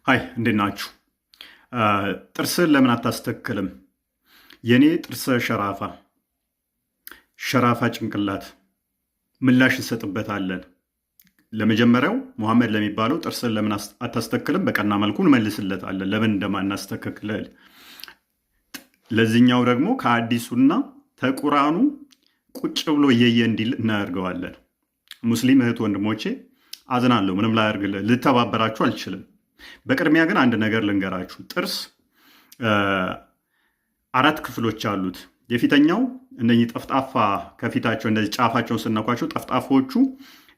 ሃይ እንዴት ናችሁ? ጥርስን ለምን አታስተክልም? የኔ ጥርሰ ሸራፋ ጭንቅላት ምላሽ እንሰጥበታለን። ለመጀመሪያው ሙሐመድ ለሚባለው ጥርስን ለምን አታስተክልም በቀና መልኩ እንመልስለታለን፣ ለምን እንደማናስተካክል። ለዚህኛው ደግሞ ከአዲሱና ተቁራኑ ቁጭ ብሎ እየየ እንዲል እናደርገዋለን። ሙስሊም እህት ወንድሞቼ አዝናለሁ፣ ምንም ላያርግልህ ልተባበራችሁ አልችልም። በቅድሚያ ግን አንድ ነገር ልንገራችሁ። ጥርስ 4 ክፍሎች አሉት። የፊተኛው እነኚህ ጠፍጣፋ ከፊታቸው እንደዚህ ጫፋቸውን ስነኳቸው ጠፍጣፎቹ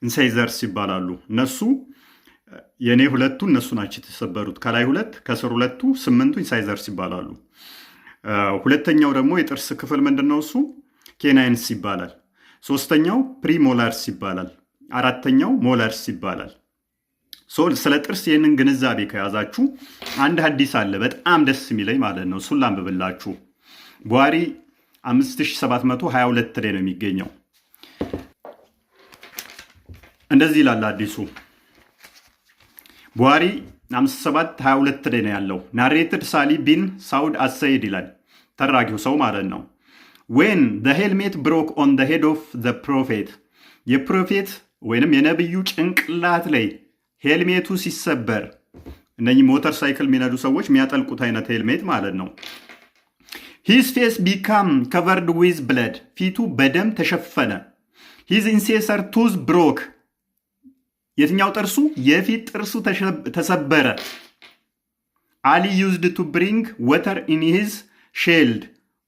ኢንሳይዘርስ ይባላሉ። እነሱ የኔ 2ቱ እነሱ ናቸው የተሰበሩት። ከላይ 2 ከስር 2ቱ 8ቱ ኢንሳይዘርስ ይባላሉ። ሁለተኛው ደግሞ የጥርስ ክፍል ምንድነው? እሱ ኬናይንስ ይባላል። ሶስተኛው ፕሪሞላርስ ይባላል። አራተኛው ሞላርስ ይባላል። ስለ ጥርስ ይህንን ግንዛቤ ከያዛችሁ አንድ ሐዲስ አለ በጣም ደስ የሚለኝ ማለት ነው። እሱን ላንብብላችሁ። ቡኻሪ 5722 ላይ ነው የሚገኘው። እንደዚህ ይላል ሐዲሱ። ቡኻሪ 5722 ላይ ነው ያለው። ናሬትድ ሳሊ ቢን ሳውድ አሰይድ ይላል ተራኪው ሰው ማለት ነው። ዌን ዘ ሄልሜት ብሮክ ኦን ዘ ሄድ ኦፍ ዘ ፕሮፌት፣ የፕሮፌት ወይንም የነብዩ ጭንቅላት ላይ ሄልሜቱ ሲሰበር፣ እነኚህ ሞተር ሳይክል የሚነዱ ሰዎች የሚያጠልቁት አይነት ሄልሜት ማለት ነው። ሂዝ ፌስ ቢካም ከቨርድ ዊዝ ብለድ፣ ፊቱ በደም ተሸፈነ። ሂዝ ኢንሴሰር ቱዝ ብሮክ፣ የትኛው ጥርሱ? የፊት ጥርሱ ተሰበረ። አሊ ዩዝድ ቱ ብሪንግ ወተር ኢን ሂዝ ሼልድ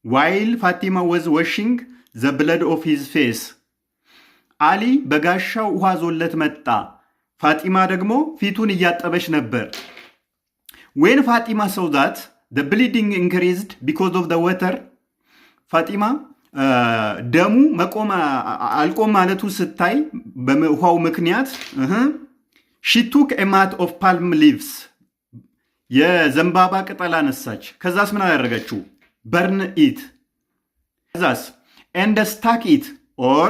ዋይል ፋቲማ ወዝ ዋሽንግ ዘ ብለድ ኦፍ ሂዝ ፌስ። አሊ በጋሻው ውሃ ዞለት መጣ። ፋጢማ ደግሞ ፊቱን እያጠበች ነበር። ዌን ፋጢማ ሰው ዛት the bleeding increased because of the water፣ ፋጢማ ደሙ አልቆም ማለቱ ስታይ በውሃው ምክንያት she took a mat of palm leaves፣ የዘንባባ ቅጠል አነሳች። ከዛስ ምን አደረገችው? burn it። ከዛስ and stuck it or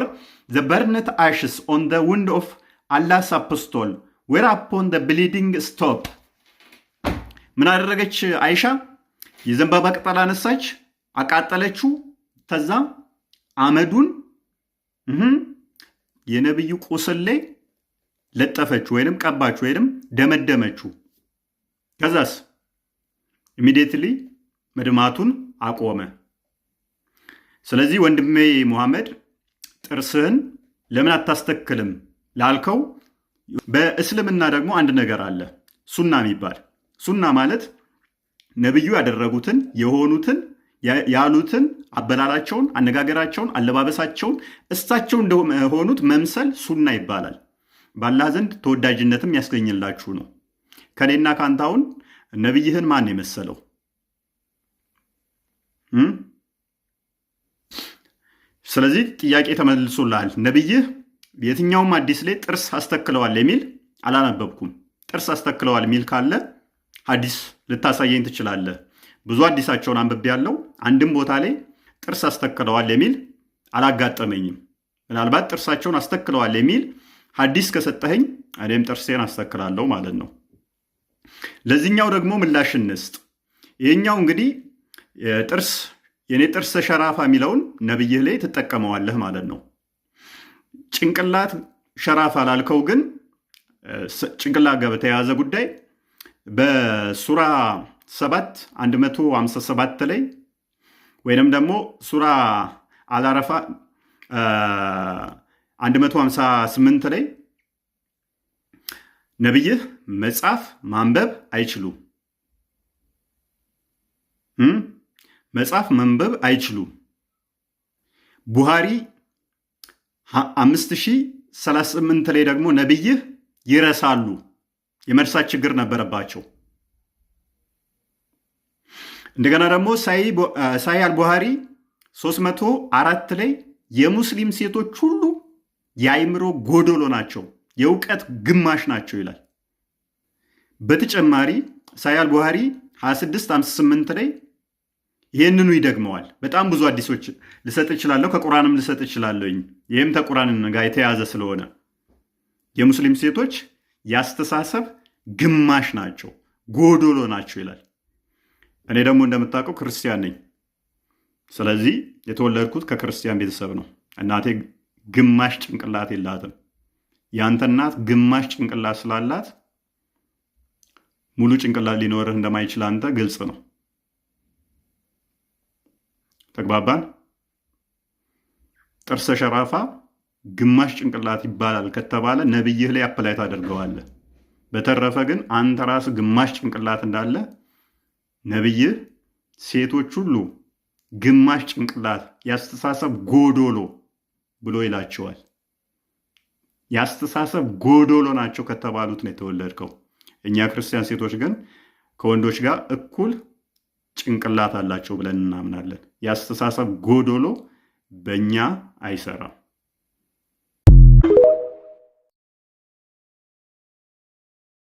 the burnt ashes on the wound of Allah's apostle whereupon the bleeding stopped። ምን አደረገች አይሻ? የዘንባባ ቅጠል አነሳች፣ አቃጠለችው። ከዛ አመዱን የነብዩ ቁስል ላይ ለጠፈች ወይንም ቀባች ወይንም ደመደመችው። ከዛስ ኢሚዲየትሊ መድማቱን አቆመ። ስለዚህ ወንድሜ ሙሐመድ ጥርስህን ለምን አታስተክልም ላልከው፣ በእስልምና ደግሞ አንድ ነገር አለ ሱና የሚባል። ሱና ማለት ነብዩ ያደረጉትን የሆኑትን ያሉትን አበላላቸውን፣ አነጋገራቸውን፣ አለባበሳቸውን እሳቸው እንደሆኑት መምሰል ሱና ይባላል። በአላህ ዘንድ ተወዳጅነትም ያስገኝላችሁ ነው። ከኔና ካንታውን ነብይህን ማን የመሰለው? ስለዚህ ጥያቄ ተመልሶልሃል። ነብይህ የትኛውም ሐዲስ ላይ ጥርስ አስተክለዋል የሚል አላነበብኩም። ጥርስ አስተክለዋል የሚል ካለ ሐዲስ ልታሳየኝ ትችላለህ። ብዙ ሐዲሳቸውን አንብቤያለሁ። አንድም ቦታ ላይ ጥርስ አስተክለዋል የሚል አላጋጠመኝም። ምናልባት ጥርሳቸውን አስተክለዋል የሚል ሐዲስ ከሰጠኸኝ እኔም ጥርሴን አስተክላለሁ ማለት ነው። ለዚህኛው ደግሞ ምላሽ እንስጥ። ይሄኛው እንግዲህ የኔ ጥርስ ሸራፋ የሚለውን ነብይህ ላይ ትጠቀመዋለህ ማለት ነው። ጭንቅላት ሸራፋ ላልከው ግን ጭንቅላት ጋር በተያያዘ ጉዳይ በሱራ 7 157 ላይ ወይንም ደግሞ ሱራ አልአረፋ 158 ላይ ነብይህ መጻፍ ማንበብ አይችሉም። መጻፍ ማንበብ አይችሉም። ቡኻሪ 5038 ላይ ደግሞ ነብይህ ይረሳሉ፣ የመርሳት ችግር ነበረባቸው። እንደገና ደግሞ ሳሂህ አልቡኻሪ 304 ላይ የሙስሊም ሴቶች ሁሉ የአይምሮ ጎዶሎ ናቸው፣ የእውቀት ግማሽ ናቸው ይላል። በተጨማሪ ሳሂህ አልቡኻሪ 2658 ላይ ይህንኑ ይደግመዋል። በጣም ብዙ ሐዲሶች ልሰጥ እችላለሁ፣ ከቁርአንም ልሰጥ እችላለሁ። ይህም ከቁርአን ጋር የተያዘ ስለሆነ የሙስሊም ሴቶች ያስተሳሰብ ግማሽ ናቸው፣ ጎዶሎ ናቸው ይላል። እኔ ደግሞ እንደምታውቀው ክርስቲያን ነኝ። ስለዚህ የተወለድኩት ከክርስቲያን ቤተሰብ ነው። እናቴ ግማሽ ጭንቅላት የላትም። ያንተ እናት ግማሽ ጭንቅላት ስላላት ሙሉ ጭንቅላት ሊኖርህ እንደማይችል አንተ ግልጽ ነው። ተግባባን? ጥርሰ ሸራፋ ግማሽ ጭንቅላት ይባላል ከተባለ ነብይህ ላይ አፕላይ ታደርገዋለህ። በተረፈ ግን አንተ ራስህ ግማሽ ጭንቅላት እንዳለ ነብይህ ሴቶች ሁሉ ግማሽ ጭንቅላት ያስተሳሰብ ጎዶሎ ብሎ ይላቸዋል። ያስተሳሰብ ጎዶሎ ናቸው ከተባሉት ነው የተወለድከው። እኛ ክርስቲያን ሴቶች ግን ከወንዶች ጋር እኩል ጭንቅላት አላቸው ብለን እናምናለን። ያስተሳሰብ ጎዶሎ በእኛ አይሰራም።